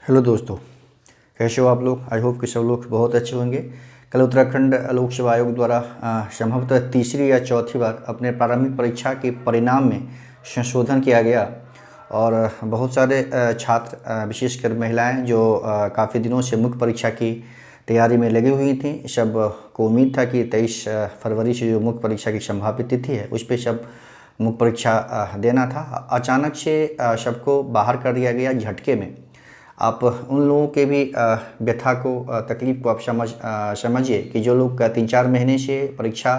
Hello दोस्तों, कैसे हो आप लोग। आई होप कि सब लोग बहुत अच्छे होंगे। कल उत्तराखंड लोक सेवा आयोग द्वारा संभवतः तीसरी या चौथी बार अपने प्रारंभिक परीक्षा के परिणाम में संशोधन किया गया और बहुत सारे छात्र विशेषकर महिलाएं जो काफ़ी दिनों से मुख्य परीक्षा की तैयारी में लगी हुई थी, सब को उम्मीद था कि 23 फरवरी से जो मुख्य परीक्षा की संभावित तिथि है उस पर सब मुख्य परीक्षा देना था। अचानक से सबको बाहर कर दिया गया झटके में। आप उन लोगों के भी व्यथा को तकलीफ़ को आप समझिए कि जो लोग 3-4 महीने से परीक्षा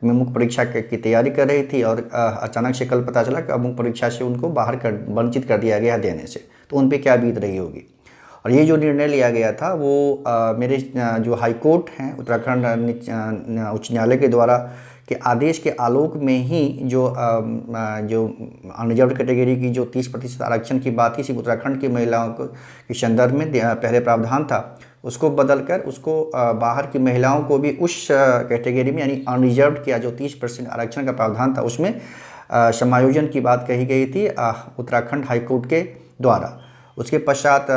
में मुख्य परीक्षा की तैयारी कर रही थी और अचानक से कल पता चला कि अब मुख्य परीक्षा से उनको बाहर कर वंचित कर दिया गया देने से, तो उन पे क्या बीत रही होगी। और ये जो निर्णय लिया गया था वो मेरे जो हाई कोर्ट हैं उत्तराखंड उच्च न्यायालय के द्वारा के आदेश के आलोक में ही जो अनरिजर्व कैटेगरी की जो 30% आरक्षण की बात थी सिर्फ उत्तराखंड की महिलाओं को के संदर्भ में पहले प्रावधान था, उसको बदलकर उसको बाहर की महिलाओं को भी उस कैटेगरी में यानी अनरिजर्व किया जो 30% आरक्षण का प्रावधान था उसमें समायोजन की बात कही गई थी उत्तराखंड हाईकोर्ट के द्वारा। उसके पश्चात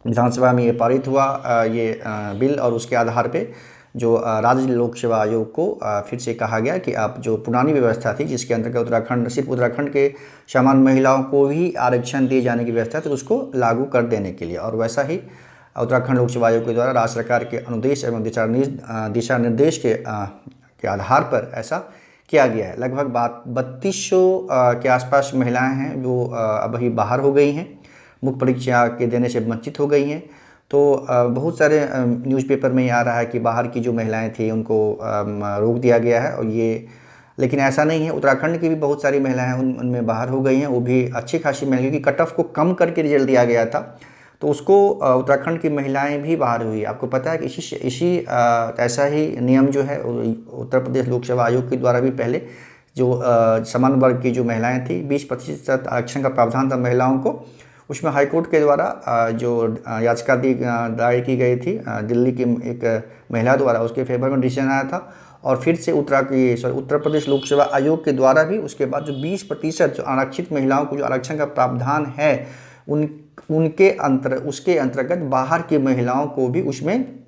विधानसभा में ये पारित हुआ ये बिल, और उसके आधार पे जो राज्य लोक सेवा आयोग को फिर से कहा गया कि आप जो पुरानी व्यवस्था थी जिसके अंतर्गत सिर्फ उत्तराखंड के सामान्य महिलाओं को ही आरक्षण दिए जाने की व्यवस्था थी उसको लागू कर देने के लिए, और वैसा ही उत्तराखंड लोक सेवा आयोग के द्वारा राज्य सरकार के अनुदेश एवं दिशा निर्देश के आधार पर ऐसा किया गया है। लगभग 3200 के आसपास महिलाएं हैं जो अब ही बाहर हो गई हैं, मुख्य परीक्षा के देने से वंचित हो गई हैं। तो बहुत सारे न्यूज़पेपर में ये आ रहा है कि बाहर की जो महिलाएं थी उनको रोक दिया गया है, और ये लेकिन ऐसा नहीं है। उत्तराखंड की भी बहुत सारी महिलाएं उनमें बाहर हो गई हैं, वो भी अच्छी खासी महिलाएं, क्योंकि कट ऑफ को कम करके रिजल्ट दिया गया था तो उसको उत्तराखंड की महिलाएं भी बाहर हुई। आपको पता है कि ऐसा ही नियम जो है उत्तर प्रदेश लोक सेवा आयोग के द्वारा भी पहले जो समान वर्ग की जो महिलाएं थी 20% आरक्षण का प्रावधान था महिलाओं को, उसमें हाईकोर्ट के द्वारा जो याचिका दायर की गई थी दिल्ली की एक महिला द्वारा, उसके फेवर में डिसीजन आया था। और फिर से उत्तर प्रदेश लोक सेवा आयोग के द्वारा भी उसके बाद जो 20% जो आरक्षित महिलाओं को जो आरक्षण का प्रावधान है उसके अंतर्गत बाहर की महिलाओं को भी उसमें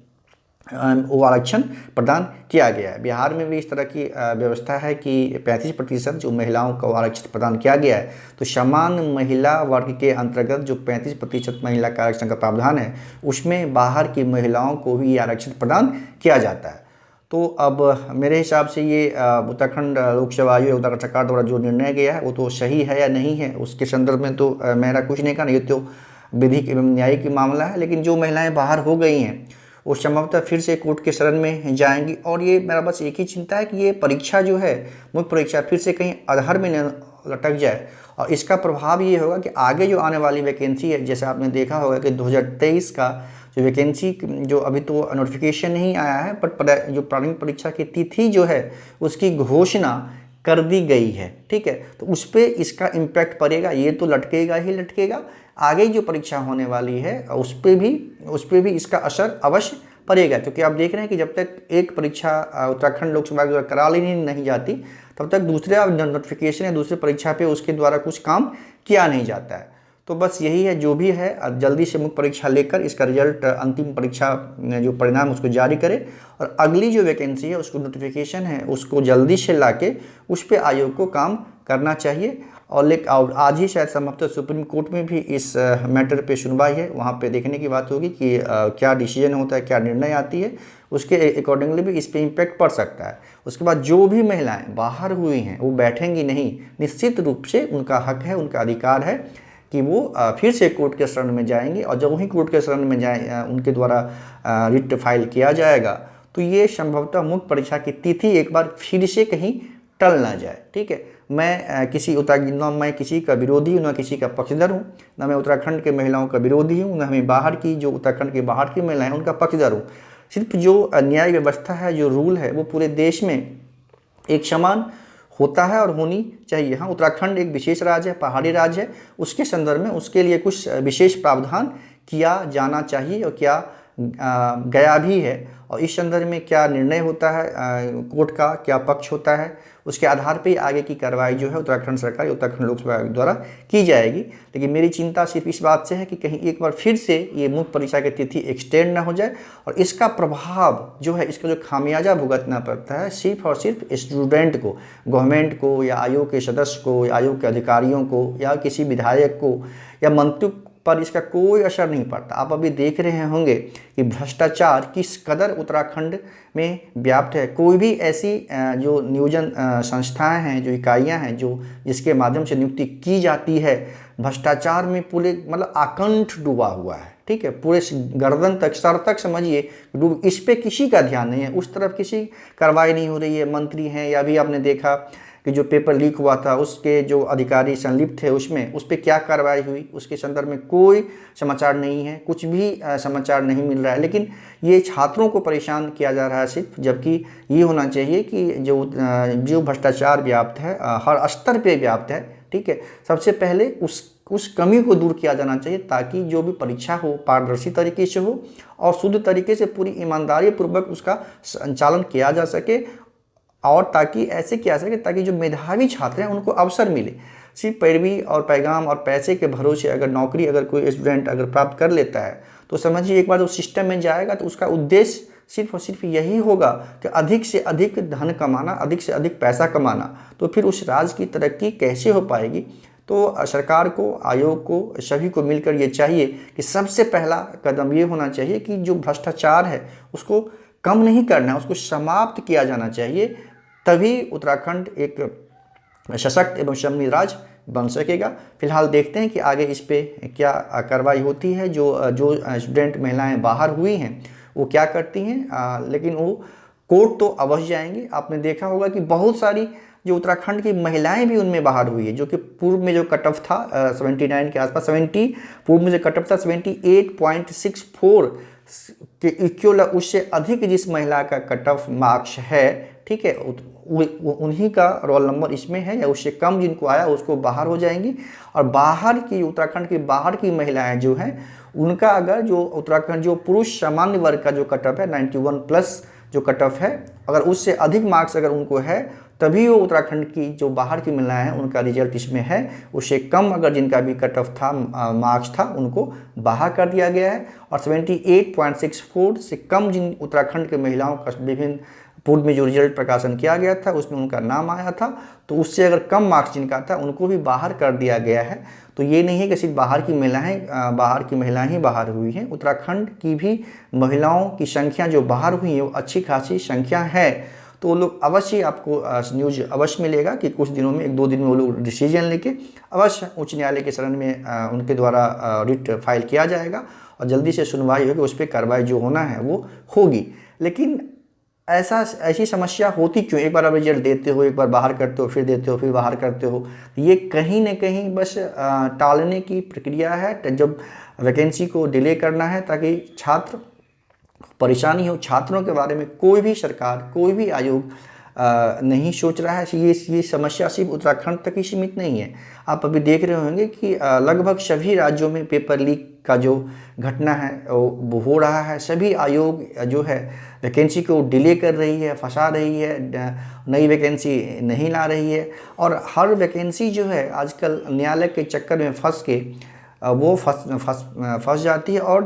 वो आरक्षण प्रदान किया गया है। बिहार में भी इस तरह की व्यवस्था है कि 35% जो महिलाओं को आरक्षण प्रदान किया गया है। तो समान महिला वर्ग के अंतर्गत जो 35% महिला का आरक्षण का प्रावधान है उसमें बाहर की महिलाओं को भी आरक्षण प्रदान किया जाता है। तो अब मेरे हिसाब से ये उत्तराखंड लोक सेवा आयोग उत्तराखंड सरकार द्वारा जो निर्णय गया है वो तो सही है या नहीं है उसके संदर्भ में तो मेरा कुछ नहीं कहना, ये तो विधिक एवं न्यायिक मामला है। लेकिन जो महिलाएं बाहर हो गई हैं वो संभवतः फिर से कोर्ट के शरण में जाएंगी, और ये मेरा बस एक ही चिंता है कि ये परीक्षा जो है मुख्य परीक्षा फिर से कहीं अधर में न लटक जाए। और इसका प्रभाव ये होगा कि आगे जो आने वाली वैकेंसी है, जैसे आपने देखा होगा कि 2023 का जो वैकेंसी जो अभी तो नोटिफिकेशन नहीं आया है, बट जो प्रारंभिक परीक्षा की तिथि जो है उसकी घोषणा कर दी गई है, ठीक है। तो उस पर इसका इम्पैक्ट पड़ेगा, ये तो लटकेगा ही लटकेगा। आगे जो परीक्षा होने वाली है उस पर भी इसका असर अवश्य पड़ेगा, क्योंकि आप देख रहे हैं कि जब तक एक परीक्षा उत्तराखंड लोक सेवा द्वारा करा ली नहीं जाती तब तक दूसरे नोटिफिकेशन या दूसरे परीक्षा पे उसके द्वारा कुछ काम किया नहीं जाता है। तो बस यही है, जो भी है जल्दी से मुख्य परीक्षा लेकर इसका रिजल्ट अंतिम परीक्षा जो परिणाम उसको जारी करे, और अगली जो वैकेंसी है उसको नोटिफिकेशन है उसको जल्दी से लाके उस पर आयोग को काम करना चाहिए। और आज ही शायद संभवतः सुप्रीम कोर्ट में भी इस मैटर पे सुनवाई है, वहाँ पे देखने की बात होगी कि क्या डिसीजन होता है, क्या निर्णय आती है, उसके अकॉर्डिंगली भी इस पे इम्पैक्ट पड़ सकता है। उसके बाद जो भी महिलाएं बाहर हुई हैं वो बैठेंगी नहीं, निश्चित रूप से उनका हक है, उनका अधिकार है कि वो फिर से कोर्ट के शरण में जाएंगे, और जब वही कोर्ट के शरण में जाए उनके द्वारा रिट फाइल किया जाएगा तो ये संभवतः मुख्य परीक्षा की तिथि एक बार फिर से कहीं टल ना जाए, ठीक है। मैं किसी का विरोधी हूँ, ना किसी का पक्षधर हूँ, ना मैं उत्तराखंड के महिलाओं का विरोधी हूँ, ना मैं बाहर की जो उत्तराखंड के बाहर की महिलाएं उनका पक्षधर हूँ। सिर्फ जो न्याय व्यवस्था है, जो रूल है, वो पूरे देश में एक समान होता है और होनी चाहिए। हाँ, उत्तराखंड एक विशेष राज्य है, पहाड़ी राज्य है, उसके संदर्भ में उसके लिए कुछ विशेष प्रावधान किया जाना चाहिए और किया गया भी है। और इस संदर्भ में क्या निर्णय होता है कोर्ट का, क्या पक्ष होता है, उसके आधार पे आगे की कार्रवाई जो है उत्तराखंड सरकार या उत्तराखंड लोक सेवा आयोग द्वारा की जाएगी। लेकिन मेरी चिंता सिर्फ इस बात से है कि कहीं एक बार फिर से ये मुख्य परीक्षा की तिथि एक्सटेंड ना हो जाए और इसका प्रभाव जो है, इसका जो खामियाजा भुगतना पड़ता है सिर्फ और सिर्फ स्टूडेंट को, गवर्नमेंट को या आयोग के सदस्य को या आयोग के अधिकारियों को या किसी विधायक को या मंत्री पर इसका कोई असर नहीं पड़ता। आप अभी देख रहे होंगे कि भ्रष्टाचार किस कदर उत्तराखंड में व्याप्त है। कोई भी ऐसी जो नियोजन संस्थाएं हैं, जो इकाइयां हैं, जो जिसके माध्यम से नियुक्ति की जाती है, भ्रष्टाचार में पूरे मतलब आकंठ डूबा हुआ है। ठीक है, पूरे गर्दन तक, सर तक समझिए डूब, इस पे किसी का ध्यान नहीं है, उस तरफ किसी कार्रवाई नहीं हो रही है। मंत्री हैं या अभी आपने देखा कि जो पेपर लीक हुआ था उसके जो अधिकारी संलिप्त थे उसमें, उस पर क्या कार्रवाई हुई, उसके संदर्भ में कोई समाचार नहीं है, कुछ भी समाचार नहीं मिल रहा है। लेकिन ये छात्रों को परेशान किया जा रहा है सिर्फ, जबकि ये होना चाहिए कि जो भ्रष्टाचार व्याप्त है हर स्तर पे व्याप्त है, ठीक है, सबसे पहले उस कमी को दूर किया जाना चाहिए ताकि जो भी परीक्षा हो पारदर्शी तरीके से हो और शुद्ध तरीके से पूरी ईमानदारी पूर्वक उसका संचालन किया जा सके, और ताकि ऐसे किया सके ताकि जो मेधावी छात्र हैं उनको अवसर मिले। सिर्फ पैरवी और पैगाम और पैसे के भरोसे अगर नौकरी अगर कोई स्टूडेंट अगर प्राप्त कर लेता है तो समझिए एक बार उस सिस्टम में जाएगा तो उसका उद्देश्य सिर्फ और सिर्फ यही होगा कि अधिक से अधिक धन कमाना, अधिक से अधिक पैसा कमाना। तो फिर उस राज्य की तरक्की कैसे हो पाएगी। तो सरकार को, आयोग को, सभी को मिलकर ये चाहिए कि सबसे पहला कदम ये होना चाहिए कि जो भ्रष्टाचार है उसको कम नहीं करना है, उसको समाप्त किया जाना चाहिए। तभी उत्तराखंड एक सशक्त एवं समृद्ध राज्य बन सकेगा। फिलहाल देखते हैं कि आगे इस पे क्या कार्रवाई होती है। जो स्टूडेंट महिलाएं बाहर हुई हैं वो क्या करती हैं, लेकिन वो कोर्ट तो अवश्य जाएंगे। आपने देखा होगा कि बहुत सारी जो उत्तराखंड की महिलाएं भी उनमें बाहर हुई है, जो कि पूर्व में जो कट ऑफ था 79 के आसपास, 70 पूर्व में जो कट ऑफ था 78.64 के इक्वल, उससे अधिक जिस महिला का कट ऑफ मार्क्स है, ठीक है, उन्हीं का रोल नंबर इसमें है, या उससे कम जिनको आया उसको बाहर हो जाएंगी। और बाहर की उत्तराखंड की बाहर की महिलाएं जो हैं उनका अगर जो उत्तराखंड जो पुरुष सामान्य वर्ग का जो कट ऑफ है 91 प्लस जो कट ऑफ है, अगर उससे अधिक मार्क्स अगर उनको है तभी वो उत्तराखंड की जो बाहर की महिलाएं हैं उनका रिजल्ट इसमें है। उससे कम अगर जिनका भी कट ऑफ था मार्क्स था उनको बाहर कर दिया गया है। और 78.64 से कम जिन उत्तराखंड के महिलाओं का विभिन्न पूर्व में जो रिजल्ट प्रकाशन किया गया था उसमें उनका नाम आया था, तो उससे अगर कम मार्क्स जिनका था उनको भी बाहर कर दिया गया है। तो ये नहीं है कि सिर्फ बाहर की महिलाएं ही बाहर हुई हैं, उत्तराखंड की भी महिलाओं की संख्या जो बाहर हुई है वो अच्छी खासी संख्या है। तो वो लोग अवश्य, आपको न्यूज अवश्य मिलेगा कि कुछ दिनों में, 1-2 दिन में वो लोग डिसीजन लेके अवश्य उच्च न्यायालय के शरण में उनके द्वारा रिट फाइल किया जाएगा और जल्दी से सुनवाई होगी, उस पर कार्रवाई जो होना है वो होगी। लेकिन ऐसी समस्या होती क्यों? एक बार आप रिजल्ट देते हो, एक बार बाहर करते हो, फिर देते हो, फिर बाहर करते हो, ये कहीं ना कहीं बस टालने की प्रक्रिया है। जब वैकेंसी को डिले करना है ताकि छात्र परेशानी हो, छात्रों के बारे में कोई भी सरकार, कोई भी आयोग नहीं सोच रहा है। ये समस्या सिर्फ उत्तराखंड तक ही सीमित नहीं है। आप अभी देख रहे होंगे कि लगभग सभी राज्यों में पेपर लीक का जो घटना है वो हो रहा है। सभी आयोग जो है वैकेंसी को डिले कर रही है, फंसा रही है, नई वैकेंसी नहीं ला रही है। और हर वैकेंसी जो है आजकल न्यायालय के चक्कर में फंस के वो फंस जाती है और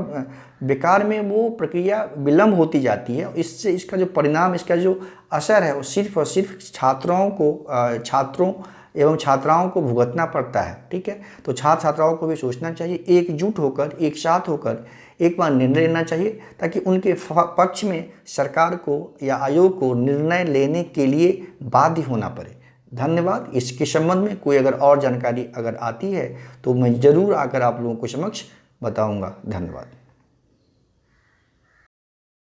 बेकार में वो प्रक्रिया विलम्ब होती जाती है। इससे इसका जो परिणाम, इसका जो असर है वो सिर्फ और सिर्फ छात्रों एवं छात्राओं को भुगतना पड़ता है। ठीक है, तो छात्र छात्राओं को भी सोचना चाहिए, एकजुट होकर, एक साथ होकर एक बार निर्णय लेना चाहिए ताकि उनके पक्ष में सरकार को या आयोग को निर्णय लेने के लिए बाध्य होना पड़े। धन्यवाद। इसके संबंध में कोई अगर और जानकारी अगर आती है तो मैं ज़रूर आकर आप लोगों को समक्ष बताऊंगा। धन्यवाद।